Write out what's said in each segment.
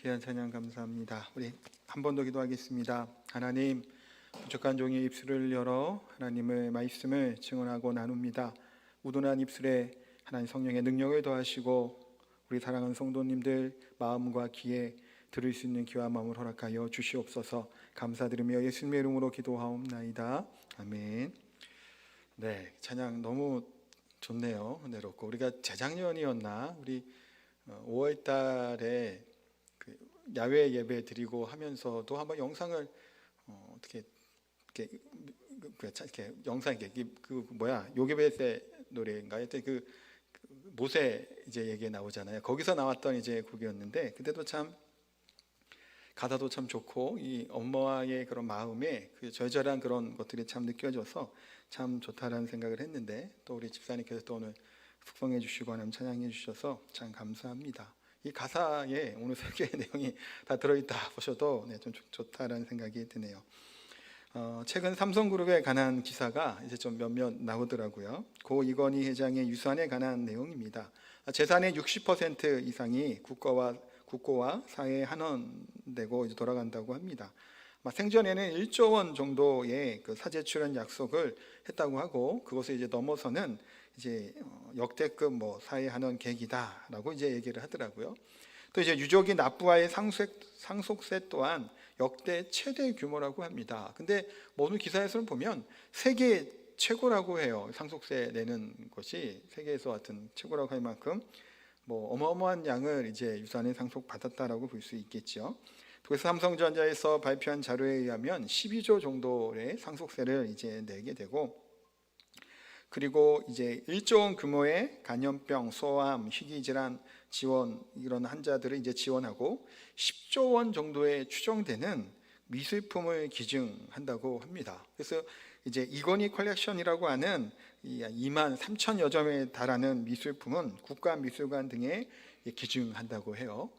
귀한 찬양 감사합니다. 우리 한 번 더 기도하겠습니다. 하나님, 부족한 종의 입술을 열어 하나님의 말씀을 증언하고 나눕니다. 우둔한 입술에 하나님 성령의 능력을 더하시고 우리 사랑하는 성도님들 마음과 귀에 들을 수 있는 귀와 마음을 허락하여 주시옵소서. 감사드리며 예수님의 이름으로 기도하옵나이다. 아멘. 네, 찬양 너무 좋네요. 은혜롭고 우리가 재작년이었나 우리 5월 달에 그 야외 예배 드리고 하면서도 한번 영상을 어떻게 이렇게 영상 그 뭐야 요게베세 노래인가 하여튼 그 모세 이제 얘기 나오잖아요. 거기서 나왔던 이제 곡이었는데 그때도 참 가사도 참 좋고 이 엄마의 그런 마음에 그 절절한 그런 것들이 참 느껴져서 참 좋다라는 생각을 했는데 또 우리 집사님께서 또 오늘 숙성해 주시고 하나님 찬양해 주셔서 참 감사합니다. 이 가사에 오늘 설교의 내용이 다 들어있다 보셔도 좀 좋다라는 생각이 드네요. 최근 삼성그룹에 관한 기사가 이제 좀 몇몇 나오더라고요. 고 이건희 회장의 유산에 관한 내용입니다. 재산의 60% 이상이 국고와 사회에 환원되고 이제 돌아간다고 합니다. 생전에는 1조 원 정도의 그 사재 출연 약속을 했다고 하고 그것을 이제 넘어서는 이제 역대급 사회 환원 계획이다라고 이제 얘기를 하더라고요. 또 이제 유족이 납부와의 상속세 또한 역대 최대 규모라고 합니다. 근데 모든 기사에서는 보면 세계 최고라고 해요. 상속세 내는 것이 세계에서 하여튼 최고라고 할 만큼 어마어마한 양을 이제 유산에 상속받았다라고 볼 수 있겠죠. 그래서 삼성전자에서 발표한 자료에 의하면 12조 정도의 상속세를 이제 내게 되고 그리고 이제 1조 원 규모의 간염병, 소아암, 희귀질환 지원 이런 환자들을 이제 지원하고 10조 원 정도의 추정되는 미술품을 기증한다고 합니다. 그래서 이제 이건희 컬렉션이라고 하는 2만 3천여 점에 달하는 미술품은 국가미술관 등에 기증한다고 해요.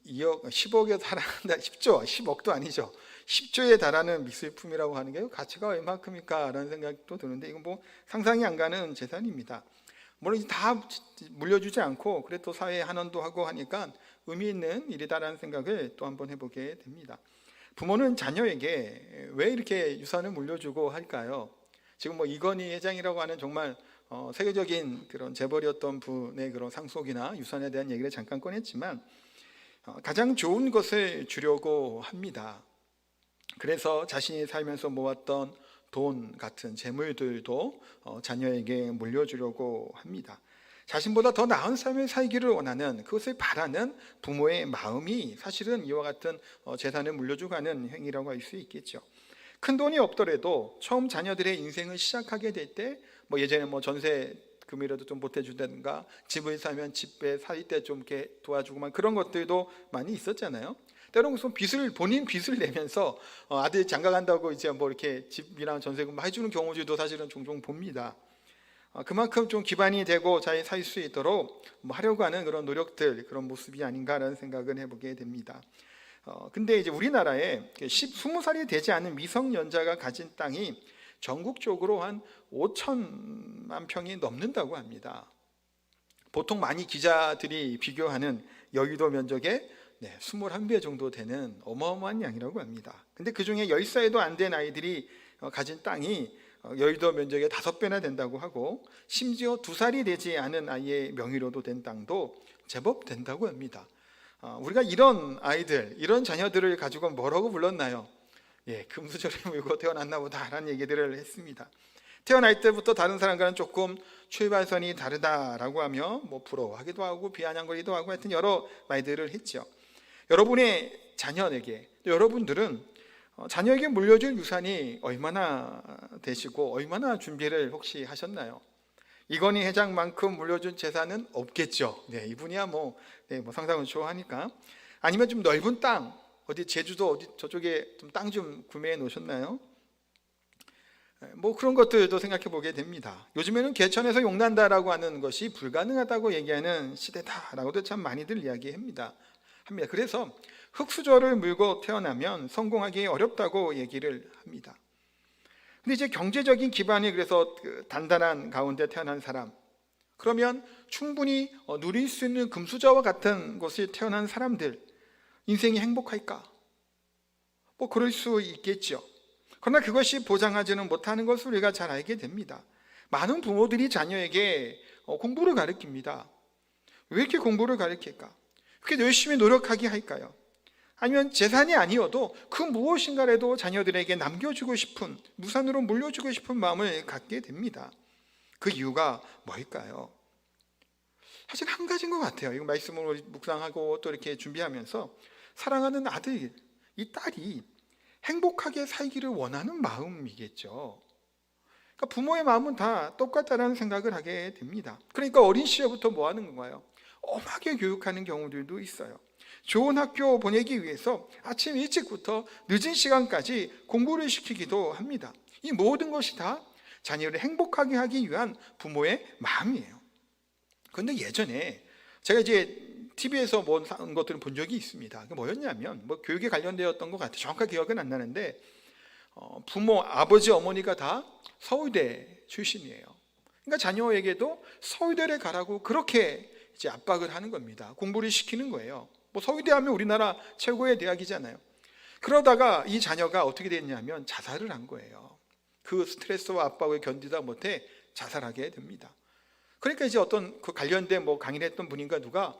2억, 10억에 달한다, 10조, 10억도 아니죠. 10조에 달하는 미술품이라고 하는 게 가치가 얼마큼일까 라는 생각도 드는데 이건 상상이 안 가는 재산입니다. 물론 다 물려주지 않고 그래도 사회에 환원도 하고 하니까 의미 있는 일이다라는 생각을 또 한번 해보게 됩니다. 부모는 자녀에게 왜 이렇게 유산을 물려주고 할까요? 지금 이건희 회장이라고 하는 정말 세계적인 그런 재벌이었던 분의 그런 상속이나 유산에 대한 얘기를 잠깐 꺼냈지만 가장 좋은 것을 주려고 합니다. 그래서 자신이 살면서 모았던 돈 같은 재물들도 자녀에게 물려주려고 합니다. 자신보다 더 나은 삶을 살기를 원하는 그것을 바라는 부모의 마음이 사실은 이와 같은 재산을 물려주고 하는 행위라고 할 수 있겠죠. 큰 돈이 없더라도 처음 자녀들의 인생을 시작하게 될 때 예전에 전세금이라도 좀 보태준다든가 집을 사면 집에 살 때 좀 이렇게 도와주고 그런 것들도 많이 있었잖아요. 때로는 본인 빚을 내면서 아들 장가 간다고 이제 이렇게 집이랑 전세금 해주는 경우들도 사실은 종종 봅니다. 그만큼 좀 기반이 되고 잘 살 수 있도록 하려고 하는 그런 노력들, 그런 모습이 아닌가라는 생각을 해보게 됩니다. 근데 이제 우리나라에 20살이 되지 않은 미성년자가 가진 땅이 전국적으로 한 5천만 평이 넘는다고 합니다. 보통 많이 기자들이 비교하는 여의도 면적의 21배 정도 되는 어마어마한 양이라고 합니다. 근데 그 중에 10살도 안 된 아이들이 가진 땅이 여의도 면적의 5배나 된다고 하고 심지어 2살이 되지 않은 아이의 명의로도 된 땅도 제법 된다고 합니다. 우리가 이런 아이들, 이런 자녀들을 가지고 뭐라고 불렀나요? 금수저를 물고 태어났나 보다라는 얘기들을 했습니다. 태어날 때부터 다른 사람과는 조금 출발선이 다르다라고 하며 부러워하기도 하고 비아냥거리기도 하고 하여튼 여러 말들을 했죠. 여러분의 자녀에게, 여러분들은 자녀에게 물려줄 유산이 얼마나 되시고 얼마나 준비를 혹시 하셨나요? 이건희 회장만큼 물려준 재산은 없겠죠. 이분이야 상상을 초월하니까. 아니면 좀 넓은 땅, 어디 제주도 어디 저쪽에 좀 땅 좀 구매해 놓으셨나요? 그런 것들도 생각해 보게 됩니다. 요즘에는 개천에서 용난다라고 하는 것이 불가능하다고 얘기하는 시대다라고도 참 많이들 이야기합니다. 그래서 흙수저를 물고 태어나면 성공하기 어렵다고 얘기를 합니다. 근데 이제 경제적인 기반이 그래서 단단한 가운데 태어난 사람, 그러면 충분히 누릴 수 있는 금수저와 같은 곳에 태어난 사람들, 인생이 행복할까? 뭐 그럴 수 있겠죠. 그러나 그것이 보장하지는 못하는 것을 우리가 잘 알게 됩니다. 많은 부모들이 자녀에게 공부를 가르칩니다. 왜 이렇게 공부를 가르칠까? 그렇게 열심히 노력하게 할까요? 아니면 재산이 아니어도 그 무엇인가라도 자녀들에게 남겨주고 싶은, 무산으로 물려주고 싶은 마음을 갖게 됩니다. 그 이유가 뭘까요? 사실 한 가지인 것 같아요. 이거 말씀을 묵상하고 또 이렇게 준비하면서 사랑하는 아들, 이 딸이 행복하게 살기를 원하는 마음이겠죠. 그러니까 부모의 마음은 다 똑같다는 생각을 하게 됩니다. 그러니까 어린 시절부터 뭐 하는 건가요? 엄하게 교육하는 경우들도 있어요. 좋은 학교 보내기 위해서 아침 일찍부터 늦은 시간까지 공부를 시키기도 합니다. 이 모든 것이 다 자녀를 행복하게 하기 위한 부모의 마음이에요. 그런데 예전에 제가 이제 TV에서 본 것들을 본 적이 있습니다. 그게 뭐였냐면 뭐 교육에 관련되었던 것 같아요. 정확하게 기억은 안 나는데 부모, 아버지, 어머니가 다 서울대 출신이에요. 그러니까 자녀에게도 서울대를 가라고 그렇게 이제 압박을 하는 겁니다. 공부를 시키는 거예요. 뭐 서울대 하면 우리나라 최고의 대학이잖아요. 그러다가 이 자녀가 어떻게 됐냐면 자살을 한 거예요. 그 스트레스와 압박을 견디다 못해 자살하게 됩니다. 그러니까 이제 어떤 그 관련된 뭐 강의를 했던 분인가 누가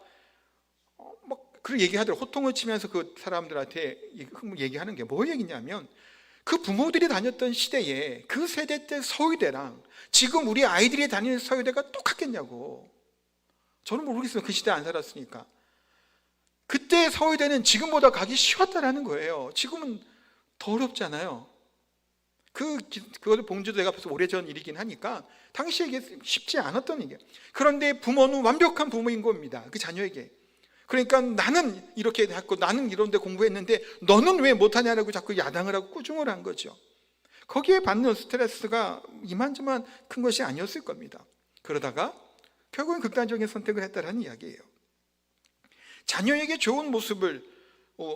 그 얘기하더라고요. 호통을 치면서 그 사람들한테 얘기하는 게 뭐 얘기냐면 그 부모들이 다녔던 시대에 그 세대 때 서울대랑 지금 우리 아이들이 다니는 서울대가 똑같겠냐고. 저는 모르겠어요. 그 시대 안 살았으니까. 그때 서울대는 지금보다 가기 쉬웠다라는 거예요. 지금은 더 어렵잖아요. 그걸 본 지도 내가 벌써 오래전 일이긴 하니까 당시에 이게 쉽지 않았던 얘기예요. 그런데 부모는 완벽한 부모인 겁니다. 그 자녀에게. 그러니까 나는 이렇게 했고 나는 이런 데 공부했는데 너는 왜 못하냐라고 자꾸 야당을 하고 꾸중을 한 거죠. 거기에 받는 스트레스가 이만저만 큰 것이 아니었을 겁니다. 그러다가 결국은 극단적인 선택을 했다라는 이야기예요. 자녀에게 좋은 모습을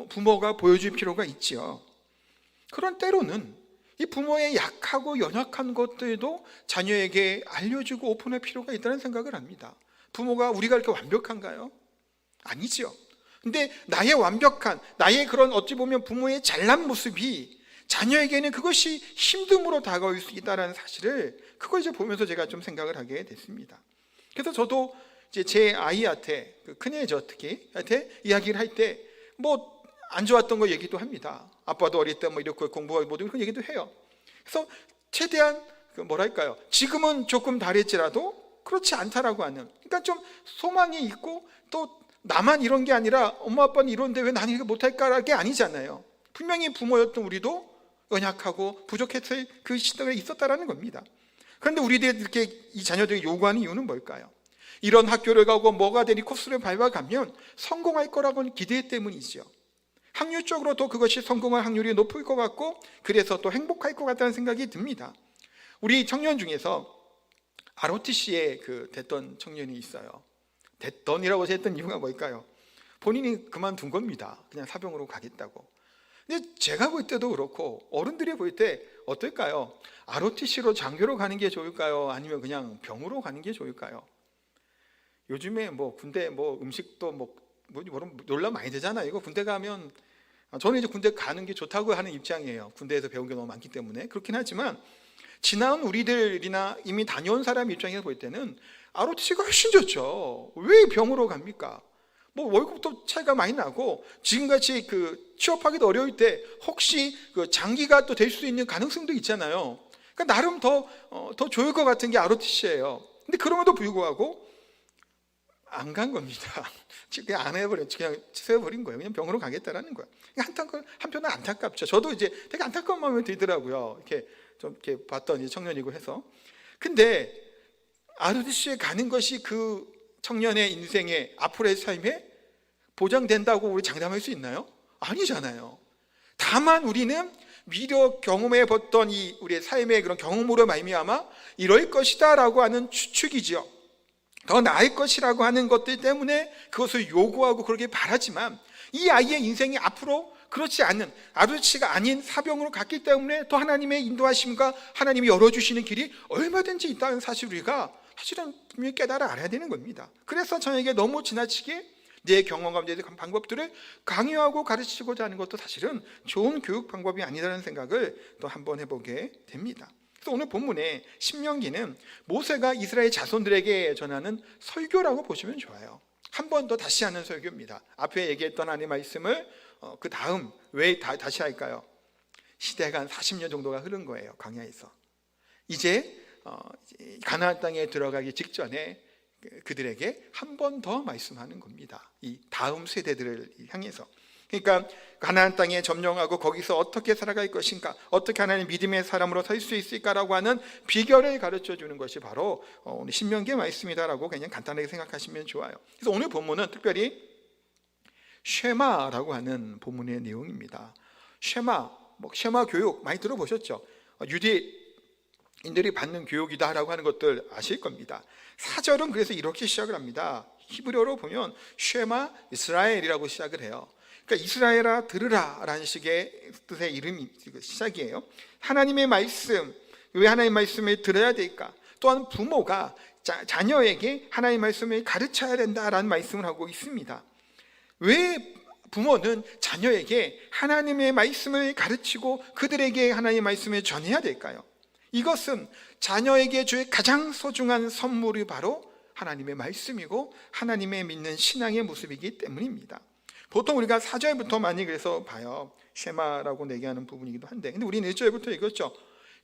부모가 보여줄 필요가 있죠. 그런 때로는 이 부모의 약하고 연약한 것들도 자녀에게 알려주고 오픈할 필요가 있다는 생각을 합니다. 부모가 우리가 이렇게 완벽한가요? 아니죠. 근데 나의 완벽한, 나의 그런 어찌 보면 부모의 잘난 모습이 자녀에게는 그것이 힘듦으로 다가올 수 있다는 사실을 그걸 이제 보면서 제가 좀 생각을 하게 됐습니다. 그래서 저도 이제 제 아이한테, 큰애 저 특히 한테 이야기를 할 때 뭐 안 좋았던 거 얘기도 합니다. 아빠도 어릴 때 뭐 이렇게 공부하고 모든 그런 얘기도 해요. 그래서 최대한 뭐랄까요? 지금은 조금 다를지라도 그렇지 않다라고 하는. 그러니까 좀 소망이 있고 또 나만 이런 게 아니라 엄마 아빠는 이런데 왜 나는 이거 못할까라는 게 아니잖아요. 분명히 부모였던 우리도 연약하고 부족했을 그 시대가 있었다라는 겁니다. 그런데 우리들이 이렇게 이 자녀들이 요구하는 이유는 뭘까요? 이런 학교를 가고 뭐가 되니 코스를 밟아가면 성공할 거라고는 기대 때문이죠. 확률적으로도 그것이 성공할 확률이 높을 것 같고 그래서 또 행복할 것 같다는 생각이 듭니다. 우리 청년 중에서 ROTC에 됐던 청년이 있어요. 됐던이라고 했던 이유가 뭘까요? 본인이 그만둔 겁니다. 그냥 사병으로 가겠다고. 근데 제가 볼 때도 그렇고 어른들이 볼 때 어떨까요? ROTC로 장교로 가는 게 좋을까요? 아니면 그냥 병으로 가는 게 좋을까요? 요즘에 뭐 군대 뭐 음식도 뭐 논란 많이 되잖아요. 이거 군대 가면 저는 이제 군대 가는 게 좋다고 하는 입장이에요. 군대에서 배운 게 너무 많기 때문에. 그렇긴 하지만 지나온 우리들이나 이미 다녀온 사람 입장에서 볼 때는 ROTC가 훨씬 좋죠. 왜 병으로 갑니까? 뭐 월급도 차이가 많이 나고 지금같이 취업하기도 어려울 때 혹시 장기가 또 될 수 있는 가능성도 있잖아요. 그러니까 나름 더 좋을 것 같은 게 ROTC예요. 근데 그럼에도 불구하고 안 간 겁니다. 그냥 안 해버린, 그냥 취소해버린 거예요. 그냥 병으로 가겠다라는 거예요. 한편은 안타깝죠. 저도 이제 되게 안타까운 마음이 들더라고요. 이렇게 좀 이렇게 봤더니 청년이고 해서. 근데 ROTC에 가는 것이 그 청년의 인생에 앞으로의 삶에 보장된다고 우리 장담할 수 있나요? 아니잖아요. 다만 우리는 미려 경험해 봤던 이 우리의 삶의 그런 경험으로 말미암아 이럴 것이다라고 하는 추측이죠. 더 나을 것이라고 하는 것들 때문에 그것을 요구하고 그러길 바라지만 이 아이의 인생이 앞으로 그렇지 않은 ROTC가 아닌 사병으로 갔기 때문에 또 하나님의 인도하심과 하나님이 열어주시는 길이 얼마든지 있다는 사실 우리가 사실은 분명히 깨달아 알아야 되는 겁니다. 그래서 저에게 너무 지나치게 내 경험 가운데 대한 방법들을 강요하고 가르치고자 하는 것도 사실은 좋은 교육 방법이 아니라는 생각을 또 한번 해보게 됩니다. 그래서 오늘 본문의 신명기는 모세가 이스라엘 자손들에게 전하는 설교라고 보시면 좋아요. 한 번 더 다시 하는 설교입니다. 앞에 얘기했던 하나님의 말씀을 그 다음 왜 다시 할까요? 시대가 한 40년 정도가 흐른 거예요. 광야에서 이제 가나안 땅에 들어가기 직전에 그들에게 한 번 더 말씀하는 겁니다. 이 다음 세대들을 향해서. 그러니까 가나안 땅에 점령하고 거기서 어떻게 살아갈 것인가, 어떻게 하나님 믿음의 사람으로 살 수 있을까라고 하는 비결을 가르쳐 주는 것이 바로 오늘 신명기의 말씀이다라고 그냥 간단하게 생각하시면 좋아요. 그래서 오늘 본문은 특별히 쉐마라고 하는 본문의 내용입니다. 쉐마 교육 많이 들어보셨죠? 유대인들이 받는 교육이다라고 하는 것들 아실 겁니다. 사절은 그래서 이렇게 시작을 합니다. 히브리어로 보면 쉐마 이스라엘이라고 시작을 해요. 그러니까 이스라엘아 들으라 라는 식의 뜻의 이름이 시작이에요. 하나님의 말씀, 왜 하나님의 말씀을 들어야 될까? 또한 부모가 자녀에게 하나님의 말씀을 가르쳐야 된다라는 말씀을 하고 있습니다. 왜 부모는 자녀에게 하나님의 말씀을 가르치고 그들에게 하나님의 말씀을 전해야 될까요? 이것은 자녀에게 줄 가장 소중한 선물이 바로 하나님의 말씀이고 하나님의 믿는 신앙의 모습이기 때문입니다. 보통 우리가 4절부터 많이 그래서 봐요. 쉐마라고 얘기하는 부분이기도 한데, 근데 우리는 1절부터 읽었죠.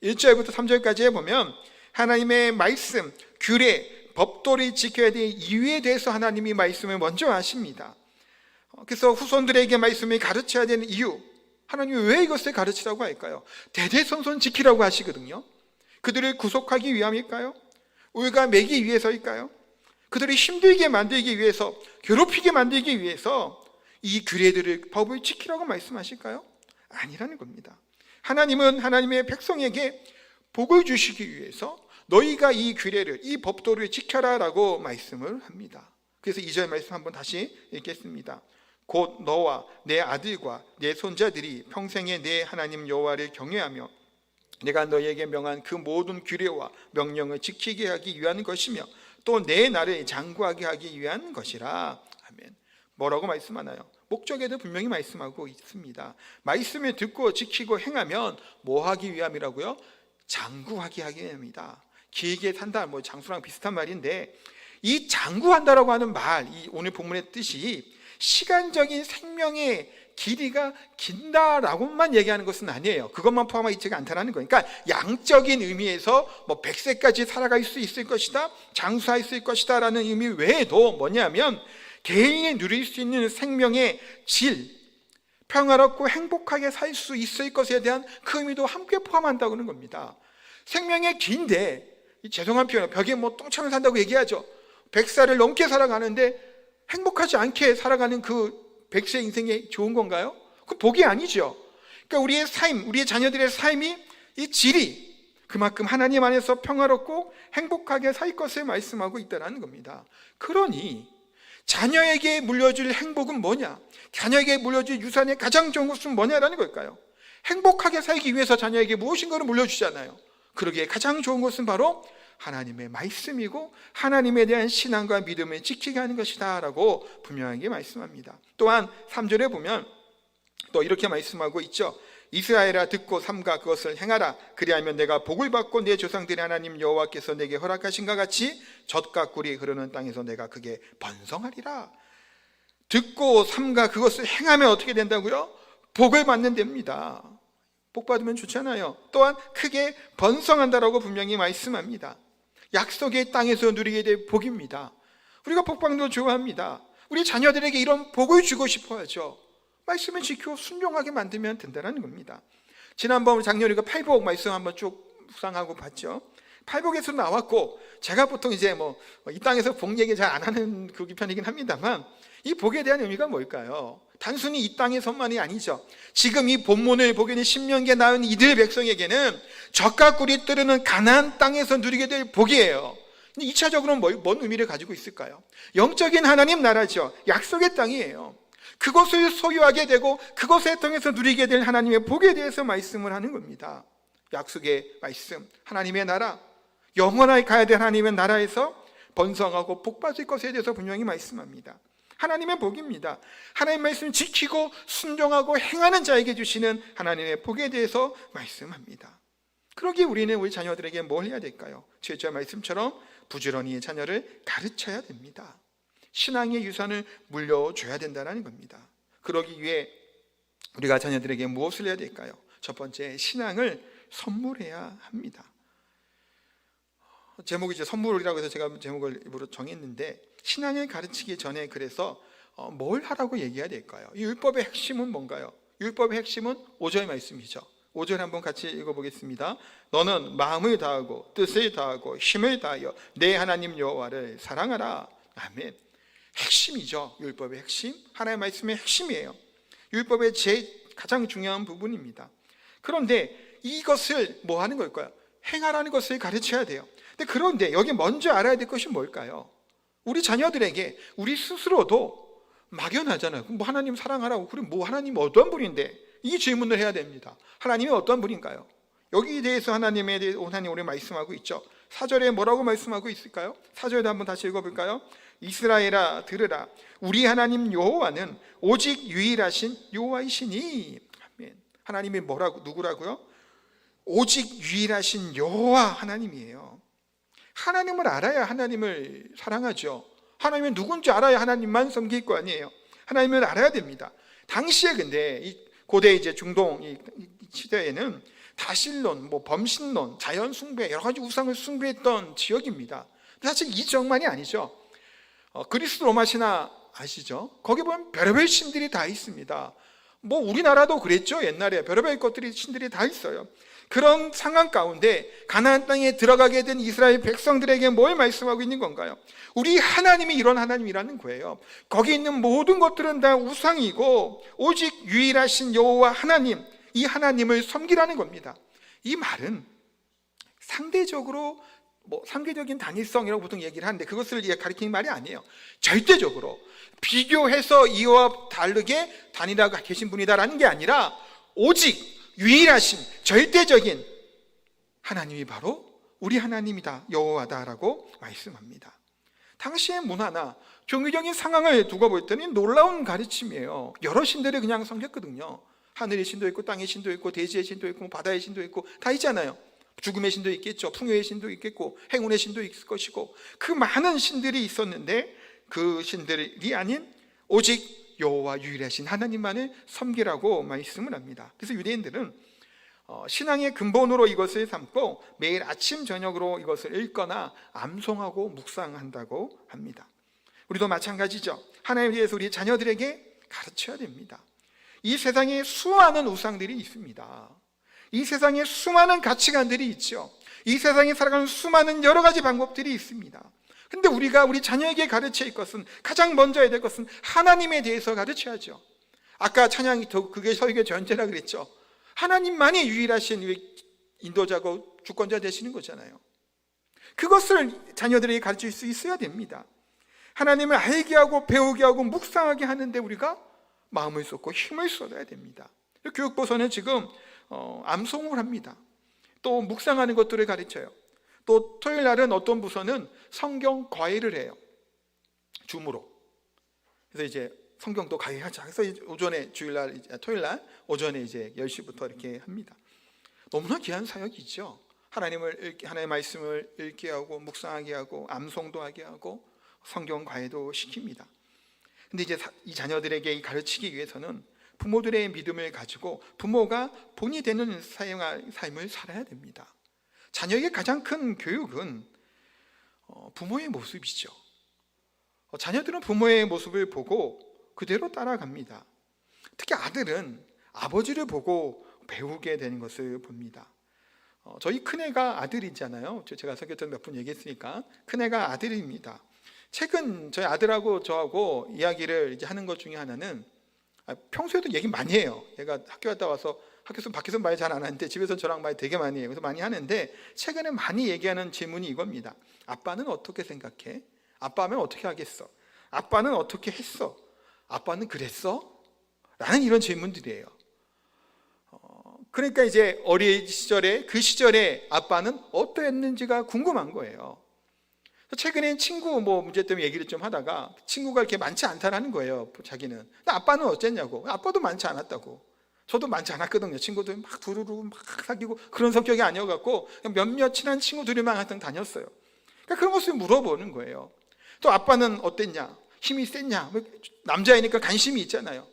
1절부터 3절까지 보면 하나님의 말씀, 규례, 법도를 지켜야 될 이유에 대해서 하나님이 말씀을 먼저 하십니다. 그래서 후손들에게 말씀을 가르쳐야 되는 이유, 하나님이 왜 이것을 가르치라고 할까요? 대대손손 지키라고 하시거든요. 그들을 구속하기 위함일까요? 우리가 매기 위해서일까요? 그들을 힘들게 만들기 위해서, 괴롭히게 만들기 위해서 이 규례들을, 법을 지키라고 말씀하실까요? 아니라는 겁니다. 하나님은 하나님의 백성에게 복을 주시기 위해서 너희가 이 규례를, 이 법도를 지켜라라고 말씀을 합니다. 그래서 2절 말씀 한번 다시 읽겠습니다. 곧 너와 내 아들과 내 손자들이 평생에 내 하나님 여호와를 경외하며 내가 너희에게 명한 그 모든 규례와 명령을 지키게 하기 위한 것이며 또 내 나를 장구하게 하기 위한 것이라. 아멘. 뭐라고 말씀하나요? 목적에도 분명히 말씀하고 있습니다. 말씀을 듣고 지키고 행하면 뭐 하기 위함이라고요? 장구하게 하기 위함입니다. 길게 산다, 장수랑 비슷한 말인데, 이 장구한다라고 하는 말, 이 오늘 본문의 뜻이 시간적인 생명의 길이가 긴다라고만 얘기하는 것은 아니에요. 그것만 포함하고 있지가 않다는 거예요. 그러니까 양적인 의미에서 100세까지 살아갈 수 있을 것이다, 장수할 수 있을 것이다 라는 의미 외에도 뭐냐면 개인이 누릴 수 있는 생명의 질, 평화롭고 행복하게 살 수 있을 것에 대한 그 의미도 함께 포함한다고 하는 겁니다. 생명이 긴데, 죄송한 표현, 벽에 똥차면 산다고 얘기하죠. 100살을 넘게 살아가는데 행복하지 않게 살아가는 그 100세 인생이 좋은 건가요? 그 복이 아니죠. 그러니까 우리의 삶, 우리의 자녀들의 삶이, 이 질이 그만큼 하나님 안에서 평화롭고 행복하게 살 것을 말씀하고 있다는 겁니다. 그러니 자녀에게 물려줄 행복은 뭐냐? 자녀에게 물려줄 유산의 가장 좋은 것은 뭐냐라는 걸까요? 행복하게 살기 위해서 자녀에게 무엇인가를 물려주잖아요. 그러기에 가장 좋은 것은 바로 하나님의 말씀이고 하나님에 대한 신앙과 믿음을 지키게 하는 것이다 라고 분명하게 말씀합니다. 또한 3절에 보면 또 이렇게 말씀하고 있죠. 이스라엘아 듣고 삼가 그것을 행하라. 그리하면 내가 복을 받고 내 조상들의 하나님 여호와께서 내게 허락하신 것 같이 젖과 꿀이 흐르는 땅에서 내가 크게 번성하리라. 듣고 삼가 그것을 행하면 어떻게 된다고요? 복을 받는 됩니다. 복 받으면 좋잖아요. 또한 크게 번성한다라고 분명히 말씀합니다. 약속의 땅에서 누리게 될 복입니다. 우리가 복받는 거 좋아합니다. 우리 자녀들에게 이런 복을 주고 싶어하죠. 말씀을 지키고 순종하게 만들면 된다는 겁니다. 지난번 작년에 그 팔복 말씀 한번 쭉 묵상하고 봤죠. 팔복에서 나왔고, 제가 보통 이제 이 땅에서 복 얘기 잘 안 하는 그 편이긴 합니다만, 이 복에 대한 의미가 뭘까요? 단순히 이 땅에서만이 아니죠. 지금 이 본문을 보게 된 신명기에 나온 이들 백성에게는 젖과 꿀이 뜨르는 가나안 땅에서 누리게 될 복이에요. 근데 2차적으로는 뭔 의미를 가지고 있을까요? 영적인 하나님 나라죠. 약속의 땅이에요. 그것을 소유하게 되고 그것을 통해서 누리게 될 하나님의 복에 대해서 말씀을 하는 겁니다. 약속의 말씀, 하나님의 나라, 영원하게 가야 될 하나님의 나라에서 번성하고 복받을 것에 대해서 분명히 말씀합니다. 하나님의 복입니다. 하나님의 말씀을 지키고 순종하고 행하는 자에게 주시는 하나님의 복에 대해서 말씀합니다. 그러기에 우리는 우리 자녀들에게 뭘 해야 될까요? 제주의 말씀처럼 부지런히 자녀를 가르쳐야 됩니다. 신앙의 유산을 물려줘야 된다는 겁니다. 그러기 위해 우리가 자녀들에게 무엇을 해야 될까요? 첫 번째, 신앙을 선물해야 합니다. 제목이 이제 선물이라고 해서 제가 제목을 일부러 정했는데, 신앙을 가르치기 전에 그래서 뭘 하라고 얘기해야 될까요? 이 율법의 핵심은 뭔가요? 율법의 핵심은 5절 말씀이죠. 5절 한번 같이 읽어보겠습니다. 너는 마음을 다하고 뜻을 다하고 힘을 다하여 내 하나님 여호와를 사랑하라. 아멘. 핵심이죠. 율법의 핵심, 하나님의 말씀의 핵심이에요. 율법의 가장 중요한 부분입니다. 그런데 이것을 뭐 하는 걸까요? 행하라는 것을 가르쳐야 돼요. 그런데 여기 먼저 알아야 될 것이 뭘까요? 우리 자녀들에게 우리 스스로도 막연하잖아요. 뭐 하나님 사랑하라고, 그럼 뭐 하나님 어떤 분인데? 이 질문을 해야 됩니다. 하나님이 어떤 분인가요? 여기에 대해서 하나님 우리 말씀하고 있죠. 4절에 뭐라고 말씀하고 있을까요? 4절도 한번 다시 읽어볼까요? 이스라엘아 들으라, 우리 하나님 여호와는 오직 유일하신 여호와이시니. 아멘. 하나님이 뭐라고, 누구라고요? 오직 유일하신 여호와 하나님이에요. 하나님을 알아야 하나님을 사랑하죠. 하나님이 누군지 알아야 하나님만 섬길 거 아니에요. 하나님을 알아야 됩니다. 당시에 근데 이 고대 이제 중동 이 시대에는 다신론, 범신론, 자연 숭배, 여러 가지 우상을 숭배했던 지역입니다. 사실 이 지역만이 아니죠. 그리스 로마 신화 아시죠? 거기 보면 별의별 신들이 다 있습니다. 우리나라도 그랬죠. 옛날에 별의별 것들이, 신들이 다 있어요. 그런 상황 가운데 가나안 땅에 들어가게 된 이스라엘 백성들에게 뭘 말씀하고 있는 건가요? 우리 하나님이 이런 하나님이라는 거예요. 거기 있는 모든 것들은 다 우상이고 오직 유일하신 여호와 하나님, 이 하나님을 섬기라는 겁니다. 이 말은 상대적으로 상대적인 단일성이라고 보통 얘기를 하는데, 그것을 가리키는 말이 아니에요. 절대적으로 비교해서 이와 다르게 단일하게 계신 분이다라는 게 아니라 오직 유일하신 절대적인 하나님이 바로 우리 하나님이다, 여호와다라고 말씀합니다. 당시의 문화나 종교적인 상황을 두고 볼 때는 놀라운 가르침이에요. 여러 신들을 그냥 섬겼거든요. 하늘의 신도 있고 땅의 신도 있고 대지의 신도 있고 바다의 신도 있고 다 있잖아요. 죽음의 신도 있겠죠. 풍요의 신도 있겠고 행운의 신도 있을 것이고, 그 많은 신들이 있었는데 그 신들이 아닌 오직 여호와 유일하신 하나님만을 섬기라고 말씀을 합니다. 그래서 유대인들은 신앙의 근본으로 이것을 삼고 매일 아침 저녁으로 이것을 읽거나 암송하고 묵상한다고 합니다. 우리도 마찬가지죠. 하나님에 대해서 우리 자녀들에게 가르쳐야 됩니다. 이 세상에 수많은 우상들이 있습니다. 이 세상에 수많은 가치관들이 있죠. 이 세상에 살아가는 수많은 여러 가지 방법들이 있습니다. 근데 우리가 우리 자녀에게 가르쳐야 할 것은, 가장 먼저 해야 될 것은 하나님에 대해서 가르쳐야죠. 아까 찬양이 그게 설교 전제라 그랬죠. 하나님만이 유일하신 인도자고 주권자 되시는 거잖아요. 그것을 자녀들에게 가르칠 수 있어야 됩니다. 하나님을 알게 하고 배우게 하고 묵상하게 하는데 우리가 마음을 쏟고 힘을 쏟아야 됩니다. 교육부서는 지금 암송을 합니다. 또 묵상하는 것들을 가르쳐요. 또 토요일 날은 어떤 부서는 성경 과외를 해요. 줌으로. 그래서 이제 성경도 과외하자. 그래서 오전에 토요일 날 오전에 이제 10시부터 이렇게 합니다. 너무나 귀한 사역이죠. 하나님의 말씀을 읽게 하고 묵상하게 하고 암송도 하게 하고 성경 과외도 시킵니다. 근데 이제 이 자녀들에게 가르치기 위해서는 부모들의 믿음을 가지고 부모가 본이 되는 삶을 살아야 됩니다. 자녀에게 가장 큰 교육은 부모의 모습이죠. 자녀들은 부모의 모습을 보고 그대로 따라갑니다. 특히 아들은 아버지를 보고 배우게 되는 것을 봅니다. 저희 큰애가 아들이잖아요. 제가 설교 때 몇 번 얘기했으니까 큰애가 아들입니다. 최근 저희 아들하고 저하고 이야기를 이제 하는 것 중에 하나는, 평소에도 얘기 많이 해요. 얘가 학교 갔다 와서 밖에서 말 잘 안 하는데 집에서 저랑 말 되게 많이 해요. 그래서 많이 하는데 최근에 많이 얘기하는 질문이 이겁니다. 아빠는 어떻게 생각해? 아빠면 어떻게 하겠어? 아빠는 어떻게 했어? 아빠는 그랬어? 라는 이런 질문들이에요. 그러니까 이제 어린 시절에, 그 시절에 아빠는 어떠했는지가 궁금한 거예요. 최근에 친구 문제 때문에 얘기를 좀 하다가 친구가 이렇게 많지 않다라는 거예요. 자기는. 근데 아빠는 어쨌냐고. 아빠도 많지 않았다고. 저도 많지 않았거든요. 친구들 막 두루루 막 사귀고 그런 성격이 아니어갖고 몇몇 친한 친구들이만 항상 다녔어요. 그러니까 그런 것을 물어보는 거예요. 또 아빠는 어땠냐? 힘이 셌냐? 남자이니까 관심이 있잖아요.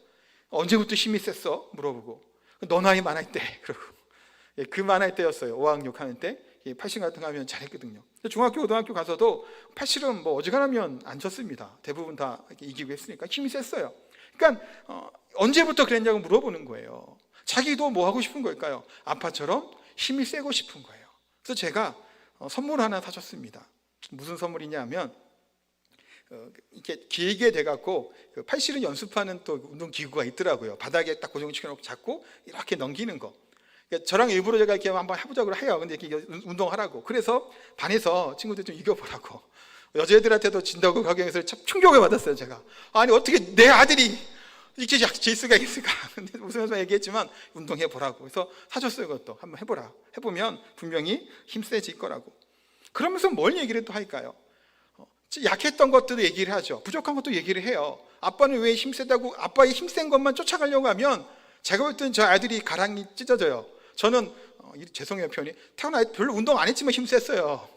언제부터 힘이 셌어? 물어보고. 너 나이 많을 때. 그러고. 그 많을 때였어요. 5학년 6학년 때. 팔씨름 같은 거 하면 잘했거든요. 중학교, 고등학교 가서도 팔씨름 어지간하면 안 졌습니다. 대부분 다 이기고 했으니까 힘이 셌어요. 그러니까 언제부터 그랬냐고 물어보는 거예요. 자기도 뭐 하고 싶은 걸까요? 아빠처럼 힘이 세고 싶은 거예요. 그래서 제가 선물 하나 사줬습니다. 무슨 선물이냐면 이렇게 길게 돼갖고 팔씨름 연습하는 또 운동 기구가 있더라고요. 바닥에 딱 고정시켜놓고 잡고 이렇게 넘기는 거. 저랑 일부러 제가 이렇게 한번 해보자고 해요. 근데 이렇게 운동하라고. 그래서 반에서 친구들 좀 이겨보라고. 여자애들한테도 진다고 가격에서 참 충격을 받았어요, 제가. 아니, 어떻게 내 아들이 이렇게 질 수가 있을까? 근데 웃으면서 얘기했지만 운동해보라고. 그래서 사줬어요, 그것도. 한번 해보라. 해보면 분명히 힘세질 거라고. 그러면서 뭘 얘기를 또 할까요? 약했던 것들도 얘기를 하죠. 부족한 것도 얘기를 해요. 아빠는 왜 힘세다고, 아빠의 힘센 것만 쫓아가려고 하면 제가 볼 때는 저 아들이 가랑이 찢어져요. 저는 죄송해요 표현이 태어나 별로 운동 안 했지만 힘셌어요.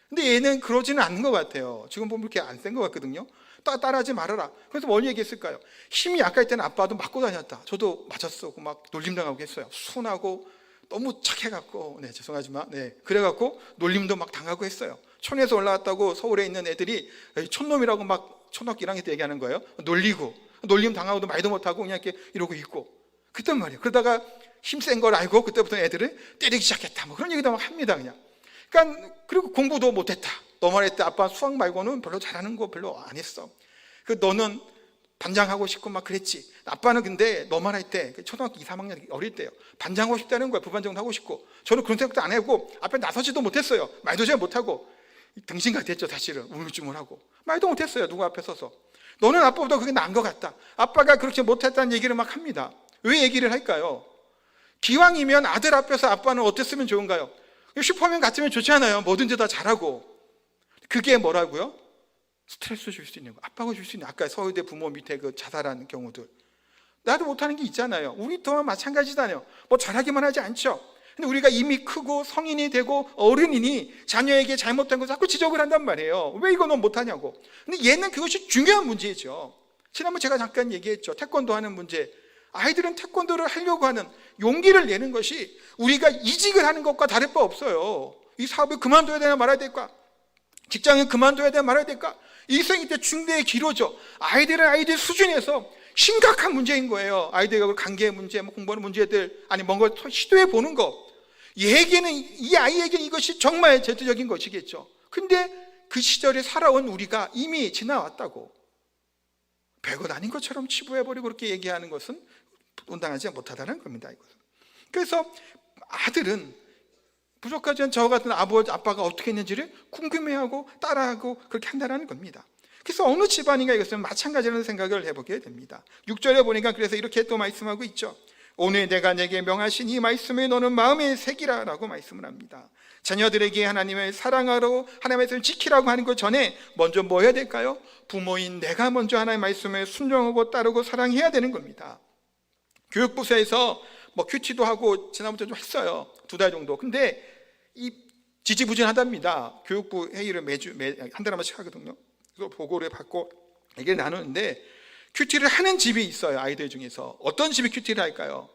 근데 얘는 그러지는 않는 것 같아요. 지금 보면 그렇게 안 센 것 같거든요. 따라하지 말아라. 그래서 뭘 얘기했을까요? 힘이 약할 때는 아빠도 맞고 다녔다. 저도 맞았어. 막 놀림당하고 했어요. 순하고 너무 착해갖고 죄송하지만 그래갖고 놀림도 막 당하고 했어요. 촌에서 올라왔다고 서울에 있는 애들이 촌놈이라고 막 초등학교 1학년 때 얘기하는 거예요. 놀리고 놀림 당하고도 말도 못하고 그냥 이렇게 이러고 있고 그랬단 말이에요. 그러다가 힘센 걸 알고 그때부터 애들을 때리기 시작했다. 그런 얘기도 막 합니다, 그냥. 그러니까 그리고 공부도 못했다. 너 말할 때 아빠 수학 말고는 별로 잘하는 거 별로 안 했어. 너는 반장하고 싶고 막 그랬지. 아빠는 근데 너 말할 때 초등학교 2, 3학년 어릴 때요. 반장하고 싶다는 거야. 부반장도 하고 싶고. 저는 그런 생각도 안 하고 앞에 나서지도 못했어요. 말도 잘 못하고 등신 같았죠, 사실은. 우물쭈물하고 말도 못했어요, 누구 앞에 서서. 너는 아빠보다 그게 나은 것 같다. 아빠가 그렇게 못했다는 얘기를 막 합니다. 왜 얘기를 할까요? 기왕이면 아들 앞에서 아빠는 어땠으면 좋은가요? 슈퍼맨 같으면 좋지 않아요? 뭐든지 다 잘하고. 그게 뭐라고요? 스트레스 줄 수 있는 거. 아빠가 줄 수 있는, 아까 서울대 부모 밑에 자살하는 경우들. 나도 못하는 게 있잖아요. 우리 또한 마찬가지잖아요. 잘하기만 하지 않죠. 근데 우리가 이미 크고 성인이 되고 어른이니 자녀에게 잘못된 거 자꾸 지적을 한단 말이에요. 왜 이거 넌 못하냐고. 근데 얘는 그것이 중요한 문제죠. 지난번 제가 잠깐 얘기했죠. 태권도 하는 문제. 아이들은 태권도를 하려고 하는 용기를 내는 것이 우리가 이직을 하는 것과 다를 바 없어요. 이 사업을 그만둬야 되나 말아야 될까? 직장을 그만둬야 되나 말아야 될까? 일생이 때 중대의 기로죠. 아이들은 아이들 수준에서 심각한 문제인 거예요. 아이들과 관계 문제, 공부하는 문제들, 아니 뭔가 시도해 보는 거. 얘에게는, 이 아이에게는 이것이 정말 제도적인 것이겠죠. 근데 그 시절에 살아온 우리가 이미 지나왔다고. 별것 아닌 것처럼 치부해버리고 그렇게 얘기하는 것은 온당하지 못하다는 겁니다. 이것은. 그래서 아들은 부족하지 않은 저 같은 아빠가 어떻게 했는지를 궁금해하고 따라하고 그렇게 한다는 겁니다. 그래서 어느 집안인가 이것은 마찬가지라는 생각을 해보게 됩니다. 6절에 보니까 그래서 이렇게 또 말씀하고 있죠. 오늘 내가 내게 명하신 이 말씀을 너는 마음에 새기라 라고 말씀을 합니다. 자녀들에게 하나님을 사랑하러 하나님의 말씀을 지키라고 하는 것 전에 먼저 뭐 해야 될까요? 부모인 내가 먼저 하나님의 말씀을 순종하고 따르고 사랑해야 되는 겁니다. 교육부서에서 큐티도 하고 지난번에 좀 했어요. 2달 정도. 근데 이 지지부진하답니다. 교육부 회의를 한 달에 한 번씩 하거든요. 그래서 보고를 받고 얘기를 나누는데 큐티를 하는 집이 있어요. 아이들 중에서. 어떤 집이 큐티를 할까요?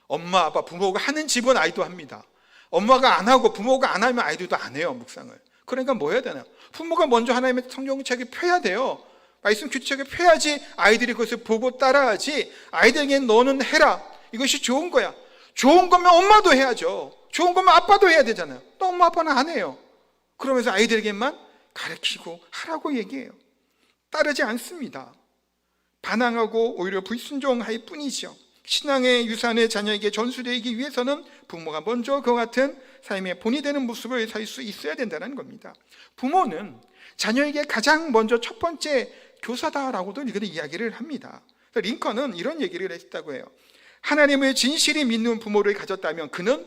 엄마, 아빠, 부모가 하는 집은 아이도 합니다. 엄마가 안 하고 부모가 안 하면 아이들도 안 해요, 묵상을. 그러니까 뭐 해야 되나요? 부모가 먼저 하나님의 성경책을 펴야 돼요. 말씀 큐티책을 펴야지 아이들이 그것을 보고 따라하지. 아이들에게 너는 해라. 이것이 좋은 거야. 좋은 거면 엄마도 해야죠. 좋은 거면 아빠도 해야 되잖아요. 또 엄마 아빠는 안 해요. 그러면서 아이들에게만 가르치고 하라고 얘기해요. 따르지 않습니다. 반항하고 오히려 불순종할 뿐이죠. 신앙의 유산을 자녀에게 전수되기 위해서는 부모가 먼저 그와 같은 삶의 본이 되는 모습을 살 수 있어야 된다는 겁니다. 부모는 자녀에게 가장 먼저 첫 번째 교사다라고도 이야기를 합니다. 링컨은 이런 얘기를 했다고 해요. 하나님을 진실히 믿는 부모를 가졌다면 그는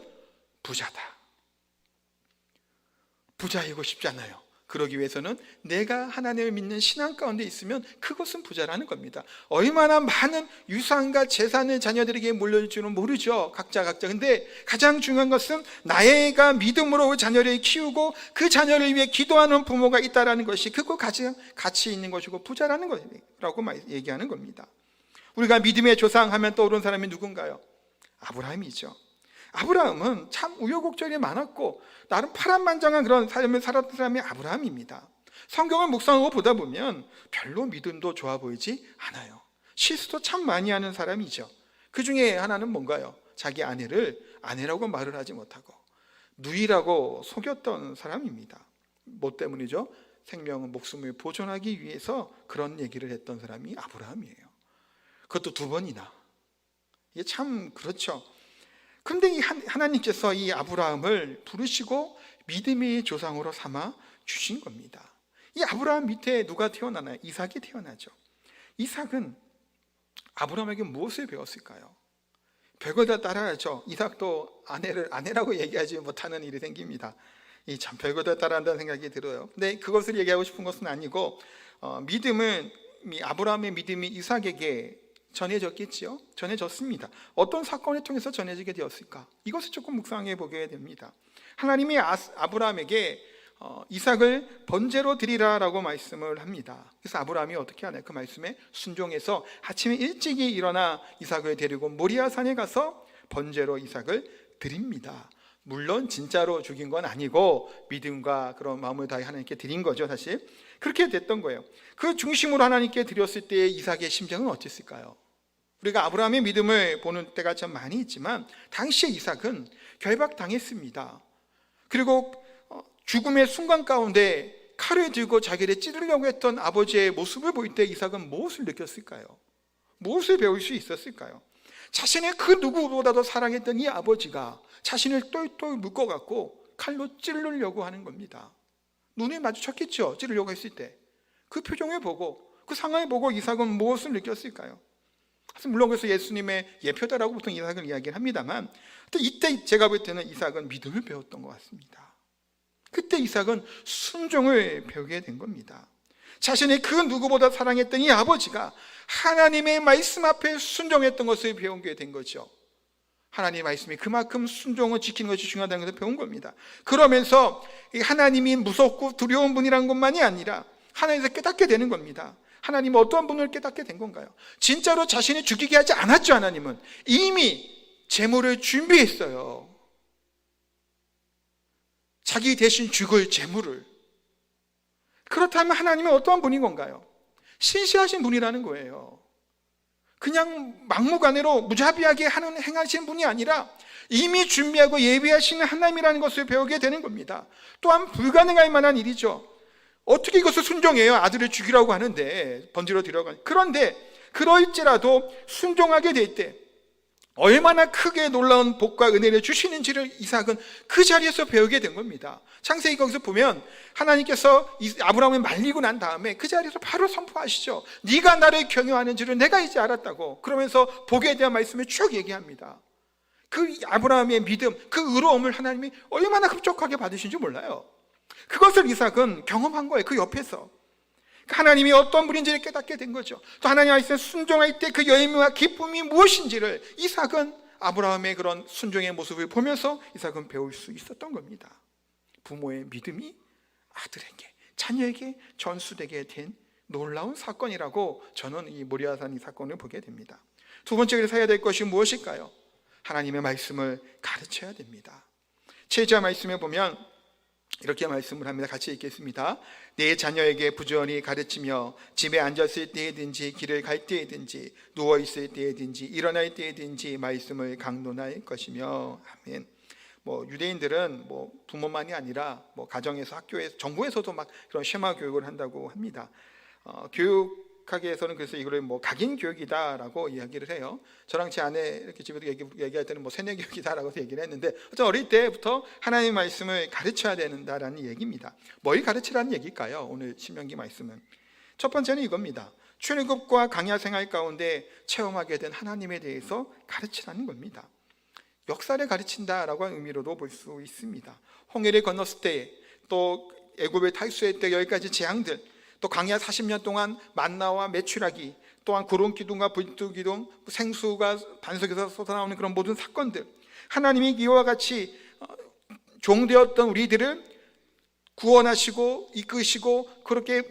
부자다. 부자이고 싶잖아요. 그러기 위해서는 내가 하나님을 믿는 신앙 가운데 있으면 그것은 부자라는 겁니다. 얼마나 많은 유산과 재산을 자녀들에게 물려줄지는 모르죠. 각자. 근데 가장 중요한 것은 나의가 믿음으로 자녀를 키우고 그 자녀를 위해 기도하는 부모가 있다는 것이 그거 가장 가치 있는 것이고 부자라는 거라고 얘기하는 겁니다. 우리가 믿음의 조상 하면 떠오르는 사람이 누군가요? 아브라함이죠. 아브라함은 참 우여곡절이 많았고 나름 파란만장한 그런 삶을 살았던 사람이 아브라함입니다. 성경을 묵상하고 보다 보면 별로 믿음도 좋아 보이지 않아요. 실수도 참 많이 하는 사람이죠. 그 중에 하나는 뭔가요? 자기 아내를 아내라고 말을 하지 못하고 누이라고 속였던 사람입니다. 뭐 때문이죠? 생명은 목숨을 보존하기 위해서 그런 얘기를 했던 사람이 아브라함이에요. 그것도 2번이나. 이게 참 그렇죠. 근데 하나님께서 이 아브라함을 부르시고 믿음의 조상으로 삼아 주신 겁니다. 이 아브라함 밑에 누가 태어나나요? 이삭이 태어나죠. 이삭은 아브라함에게 무엇을 배웠을까요? 별걸 다 따라야죠. 이삭도 아내를 아내라고 얘기하지 못하는 일이 생깁니다. 이 참 별걸 다 따라한다는 생각이 들어요. 근데 그것을 얘기하고 싶은 것은 아니고 믿음은 아브라함의 믿음이 이삭에게 전해졌겠지요. 전해졌습니다. 어떤 사건을 통해서 전해지게 되었을까? 이것을 조금 묵상해 보게 됩니다. 하나님이 아브라함에게 이삭을 번제로 드리라라고 말씀을 합니다. 그래서 아브라함이 어떻게 하나요? 그 말씀에 순종해서 아침에 일찍이 일어나 이삭을 데리고 모리아산에 가서 번제로 이삭을 드립니다. 물론 진짜로 죽인 건 아니고 믿음과 그런 마음을 다해 하나님께 드린 거죠. 사실 그렇게 됐던 거예요. 그 중심으로 하나님께 드렸을 때의 이삭의 심정은 어땠을까요? 우리가 아브라함의 믿음을 보는 때가 참 많이 있지만 당시에 이삭은 결박당했습니다. 그리고 죽음의 순간 가운데 칼을 들고 자기를 찌르려고 했던 아버지의 모습을 볼 때 이삭은 무엇을 느꼈을까요? 무엇을 배울 수 있었을까요? 자신의 그 누구보다도 사랑했던 이 아버지가 자신을 똘똘 묶어갖고 칼로 찌르려고 하는 겁니다. 눈에 마주쳤겠죠. 찌르려고 했을 때. 그 표정을 보고 그 상황을 보고 이삭은 무엇을 느꼈을까요? 물론 그래서 예수님의 예표다라고 보통 이삭을 이야기를 합니다만 이때 제가 볼 때는 이삭은 믿음을 배웠던 것 같습니다. 그때 이삭은 순종을 배우게 된 겁니다. 자신의 그 누구보다 사랑했던 이 아버지가 하나님의 말씀 앞에 순종했던 것을 배우게 된 거죠. 하나님의 말씀이 그만큼 순종을 지키는 것이 중요하다는 것을 배운 겁니다. 그러면서 하나님이 무섭고 두려운 분이라는 것만이 아니라 하나님에서 깨닫게 되는 겁니다. 하나님은 어떠한 분을 깨닫게 된 건가요? 진짜로 자신을 죽이게 하지 않았죠. 하나님은 이미 제물을 준비했어요. 자기 대신 죽을 제물을. 그렇다면 하나님은 어떠한 분인 건가요? 신실하신 분이라는 거예요. 그냥 막무가내로 무자비하게 행하시는 분이 아니라 이미 준비하고 예비하시는 하나님이라는 것을 배우게 되는 겁니다. 또한 불가능할 만한 일이죠. 어떻게 이것을 순종해요? 아들을 죽이라고 하는데, 번지로 드리라고 하는데. 그런데 그럴지라도 순종하게 될 때 얼마나 크게 놀라운 복과 은혜를 주시는지를 이삭은 그 자리에서 배우게 된 겁니다. 창세기 거기서 보면 하나님께서 아브라함을 말리고 난 다음에 그 자리에서 바로 선포하시죠. 네가 나를 경외하는 줄을 내가 이제 알았다고. 그러면서 복에 대한 말씀을 쭉 얘기합니다. 그 아브라함의 믿음, 그 의로움을 하나님이 얼마나 흡족하게 받으신지 몰라요. 그것을 이삭은 경험한 거예요. 그 옆에서 하나님이 어떤 분인지를 깨닫게 된 거죠. 또 하나님 말씀에 순종할 때 그 열매와 기쁨이 무엇인지를 이삭은 아브라함의 그런 순종의 모습을 보면서 이삭은 배울 수 있었던 겁니다. 부모의 믿음이 아들에게, 자녀에게 전수되게 된 놀라운 사건이라고 저는 이 모리아산 이 사건을 보게 됩니다. 두 번째 그래서 해야 될 것이 무엇일까요? 하나님의 말씀을 가르쳐야 됩니다. 7절 말씀에 보면 이렇게 말씀을 합니다. 같이 읽겠습니다. 내 자녀에게 부지런히 가르치며 집에 앉았을 때에든지 길을 갈 때에든지 누워있을 때에든지 일어날 때에든지 말씀을 강론할 것이며. 아멘. 유대인들은 부모만이 아니라 가정에서, 학교에서, 정부에서도 막 그런 쉐마 교육을 한다고 합니다. 교육학에서는 그래서 이거를 각인 교육이다라고 이야기를 해요. 저랑 제 아내 이렇게 집에서 얘기할 때는 세뇌 교육이다라고 얘기를 했는데, 어쨌든 어릴 때부터 하나님의 말씀을 가르쳐야 된다라는 얘기입니다. 뭘 가르치라는 얘기일까요? 오늘 신명기 말씀은 첫 번째는 이겁니다. 출애굽과 광야 생활 가운데 체험하게 된 하나님에 대해서 가르치라는 겁니다. 역사를 가르친다라고 하는 의미로도 볼 수 있습니다. 홍해를 건넜을 때, 또 애굽에 탈수했을 때 여기까지 재앙들, 또 광야 40년 동안 만나와 메추라기, 또한 구름 기둥과 불두 기둥, 생수가 반석에서 쏟아나오는 그런 모든 사건들, 하나님이 이와 같이 종되었던 우리들을 구원하시고 이끄시고 그렇게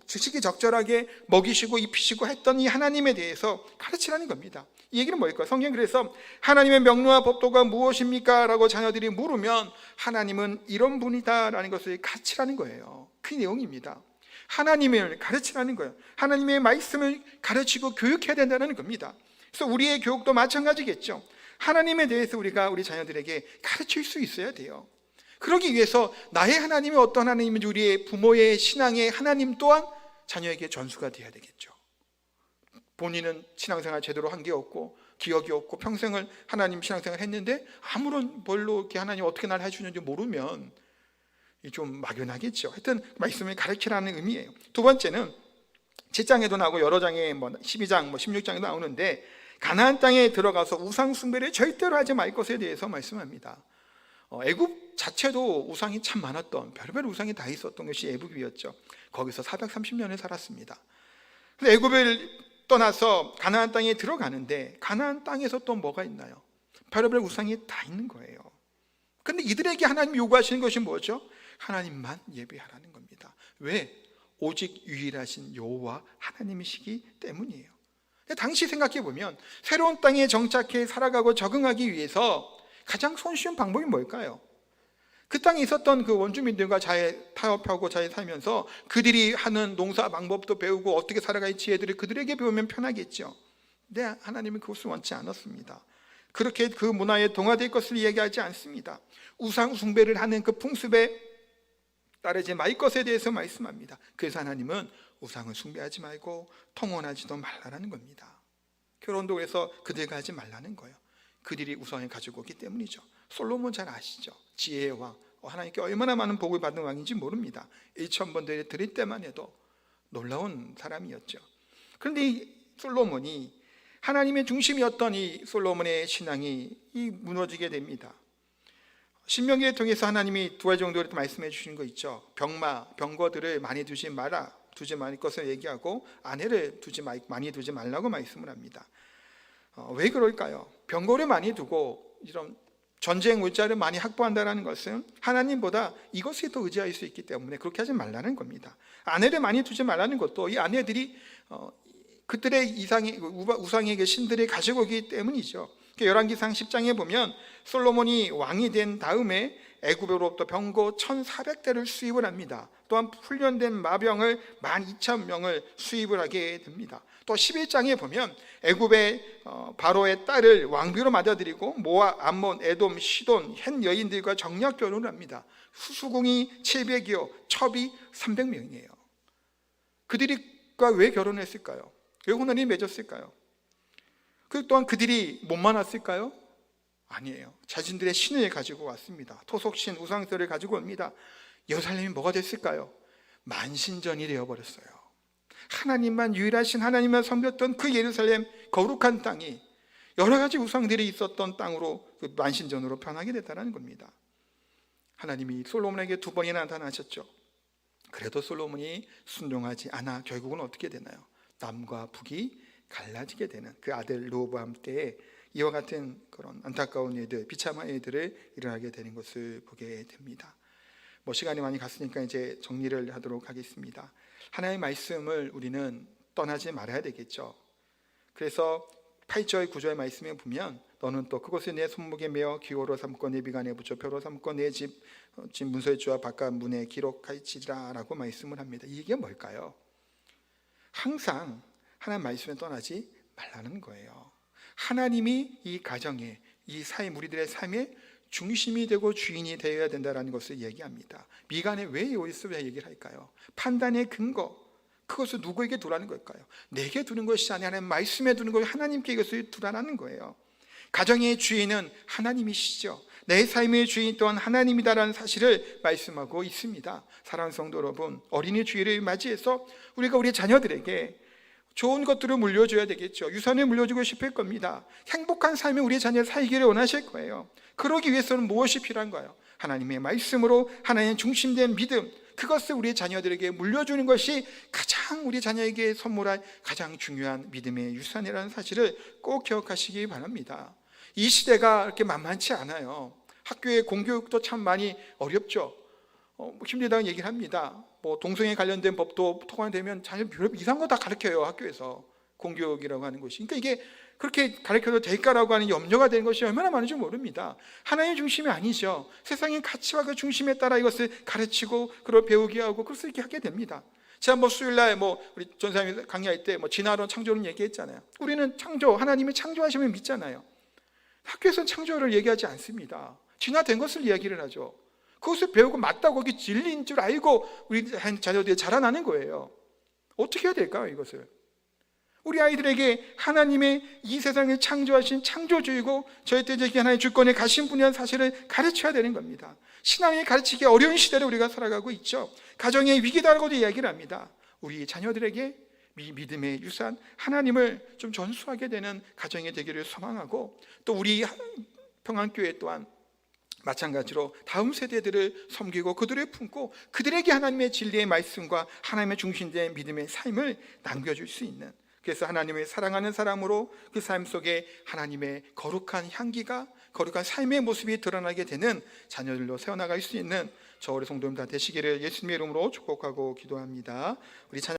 시기적절하게 먹이시고 입히시고 했던 이 하나님에 대해서 가르치라는 겁니다. 이 얘기는 뭘까요? 성경 그래서 하나님의 명령과 법도가 무엇입니까? 라고 자녀들이 물으면 하나님은 이런 분이다 라는 것을 가르치라는 거예요. 그 내용입니다. 하나님을 가르치라는 거예요. 하나님의 말씀을 가르치고 교육해야 된다는 겁니다. 그래서 우리의 교육도 마찬가지겠죠. 하나님에 대해서 우리가 우리 자녀들에게 가르칠 수 있어야 돼요. 그러기 위해서 나의 하나님이 어떤 하나님인지 우리의 부모의 신앙의 하나님 또한 자녀에게 전수가 되어야 되겠죠. 본인은 신앙생활 제대로 한 게 없고 기억이 없고 평생을 하나님 신앙생활 했는데 아무런 뭘로 이렇게 하나님 어떻게 날 해주는지 모르면 좀 막연하겠죠. 하여튼 말씀을 가르치라는 의미예요. 두 번째는 7장에도 나오고 여러 장에 12장 16장에도 나오는데 가나안 땅에 들어가서 우상 숭배를 절대로 하지 말 것에 대해서 말씀합니다. 애굽 자체도 우상이 참 많았던, 별별 우상이 다 있었던 것이 애굽이었죠. 거기서 430년을 살았습니다. 근데 애굽을 떠나서 가나안 땅에 들어가는데 가나안 땅에서 또 뭐가 있나요? 별별 우상이 다 있는 거예요. 근데 이들에게 하나님 요구하시는 것이 뭐죠? 하나님만 예배하라는 겁니다. 왜? 오직 유일하신 여호와 하나님이시기 때문이에요. 당시 생각해 보면 새로운 땅에 정착해 살아가고 적응하기 위해서 가장 손쉬운 방법이 뭘까요? 그 땅에 있었던 그 원주민들과 잘 타협하고 잘 살면서 그들이 하는 농사 방법도 배우고 어떻게 살아갈 지혜들을 그들에게 배우면 편하겠죠. 근데 하나님은 그것을 원치 않았습니다. 그렇게 그 문화에 동화될 것을 얘기하지 않습니다. 우상 숭배를 하는 그 풍습에 따르지 말 것에 대해서 말씀합니다. 그래서 하나님은 우상을 숭배하지 말고 통혼하지도 말라는 겁니다. 결혼도 그래서 그들과 하지 말라는 거예요. 그들이 우상을 가지고 오기 때문이죠. 솔로몬 잘 아시죠? 지혜의 왕, 하나님께 얼마나 많은 복을 받은 왕인지 모릅니다. 1000번 드릴 때만 해도 놀라운 사람이었죠. 그런데 이 솔로몬이 하나님의 중심이었던 이 솔로몬의 신앙이 무너지게 됩니다. 신명기를 통해서 하나님이 두 가지 정도로 말씀해 주시는 거 있죠. 병거들을 많이 두지 말 것을 얘기하고 아내를 많이 두지 말라고 말씀을 합니다. 왜 그럴까요? 병거를 많이 두고 이런 전쟁 물자를 많이 확보한다는 것은 하나님보다 이것에 더 의지할 수 있기 때문에 그렇게 하지 말라는 겁니다. 아내를 많이 두지 말라는 것도 이 아내들이 그들의 우상에게 신들이 가지고 오기 때문이죠. 열왕기상 10장에 보면 솔로몬이 왕이 된 다음에 애굽으로부터 병거 1400대를 수입을 합니다. 또한 훈련된 마병을 12,000명을 수입을 하게 됩니다. 또 11장에 보면 애굽의 바로의 딸을 왕비로 맞아들이고 모압, 암몬, 에돔, 시돈, 헷 여인들과 정략 결혼을 합니다. 수궁이 700이요 첩이 300명이에요. 그들과 왜 결혼했을까요? 왜 혼인이 맺었을까요? 그 또한 그들이 못 많았을까요? 아니에요. 자신들의 신을 가지고 왔습니다. 토속신, 우상설을 가지고 옵니다. 예루살렘이 뭐가 됐을까요? 만신전이 되어버렸어요. 하나님만 유일하신 하나님만 섬겼던 그 예루살렘 거룩한 땅이 여러 가지 우상들이 있었던 땅으로 그 만신전으로 변하게 됐다는 겁니다. 하나님이 솔로몬에게 2번이나 나타나셨죠. 그래도 솔로몬이 순종하지 않아 결국은 어떻게 되나요? 남과 북이 갈라지게 되는 그 아들 르호보암 때에 이와 같은 그런 안타까운 일들, 비참한 일들을 일어나게 되는 것을 보게 됩니다. 시간이 많이 갔으니까 이제 정리를 하도록 하겠습니다. 하나님의 말씀을 우리는 떠나지 말아야 되겠죠. 그래서 8절, 9절 말씀에 보면 너는 또 그것을 내 손목에 메어 기호로 삼고 내 비간에 붙여 표로 삼고 내 집 문설주와 바깥 문에 기록할지라 라고 말씀을 합니다. 이게 뭘까요? 항상 하나님 말씀을 떠나지 말라는 거예요. 하나님이 이 가정에, 이 우리들의 삶의 중심이 되고 주인이 되어야 된다는 것을 얘기합니다. 미간에 왜 여기서 얘기를 할까요? 판단의 근거, 그것을 누구에게 두라는 걸까요? 내게 두는 것이 아니라 하나님 말씀에 두는 것을 하나님께 이것을 두라는 거예요. 가정의 주인은 하나님이시죠. 내 삶의 주인 또한 하나님이다라는 사실을 말씀하고 있습니다. 사랑하는 성도 여러분, 어린이 주일을 맞이해서 우리가 우리 자녀들에게 좋은 것들을 물려줘야 되겠죠. 유산을 물려주고 싶을 겁니다. 행복한 삶을 우리 자녀 살기를 원하실 거예요. 그러기 위해서는 무엇이 필요한가요? 하나님의 말씀으로 하나님 중심된 믿음, 그것을 우리 자녀들에게 물려주는 것이 가장 우리 자녀에게 선물할 가장 중요한 믿음의 유산이라는 사실을 꼭 기억하시기 바랍니다. 이 시대가 그렇게 만만치 않아요. 학교의 공교육도 참 많이 어렵죠. 힘들다는 얘기를 합니다. 동성애 관련된 법도 통과되면 자녀 이상한 거 다 가르쳐요. 학교에서 공교육이라고 하는 것이. 그러니까 이게 그렇게 가르쳐도 될까라고 하는 염려가 되는 것이 얼마나 많은지 모릅니다. 하나님의 중심이 아니죠. 세상의 가치와 그 중심에 따라 이것을 가르치고 그걸 배우게 하고 그것을 이렇게 하게 됩니다. 지난번 수요일날 우리 전사님이 강의할 때 진화론 창조론 얘기했잖아요. 우리는 창조, 하나님이 창조하시면 믿잖아요. 학교에서는 창조를 얘기하지 않습니다. 진화된 것을 이야기를 하죠. 그것을 배우고 맞다고 그게 진리인 줄 알고 우리 자녀들이 자라나는 거예요. 어떻게 해야 될까요, 이것을? 우리 아이들에게 하나님의 이 세상을 창조하신 창조주이고 저희들에게 하나의 주권에 가신 분이라는 사실을 가르쳐야 되는 겁니다. 신앙이 가르치기 어려운 시대를 우리가 살아가고 있죠. 가정의 위기다라고도 이야기를 합니다. 우리 자녀들에게 믿음의 유산 하나님을 좀 전수하게 되는 가정이 되기를 소망하고, 또 우리 평안교회 또한 마찬가지로 다음 세대들을 섬기고 그들을 품고 그들에게 하나님의 진리의 말씀과 하나님의 중심된 믿음의 삶을 남겨줄 수 있는, 그래서 하나님을 사랑하는 사람으로 그 삶 속에 하나님의 거룩한 향기가, 거룩한 삶의 모습이 드러나게 되는 자녀들로 세워나갈 수 있는 저 우리 성도님 다 되시기를 예수님의 이름으로 축복하고 기도합니다. 우리 찬양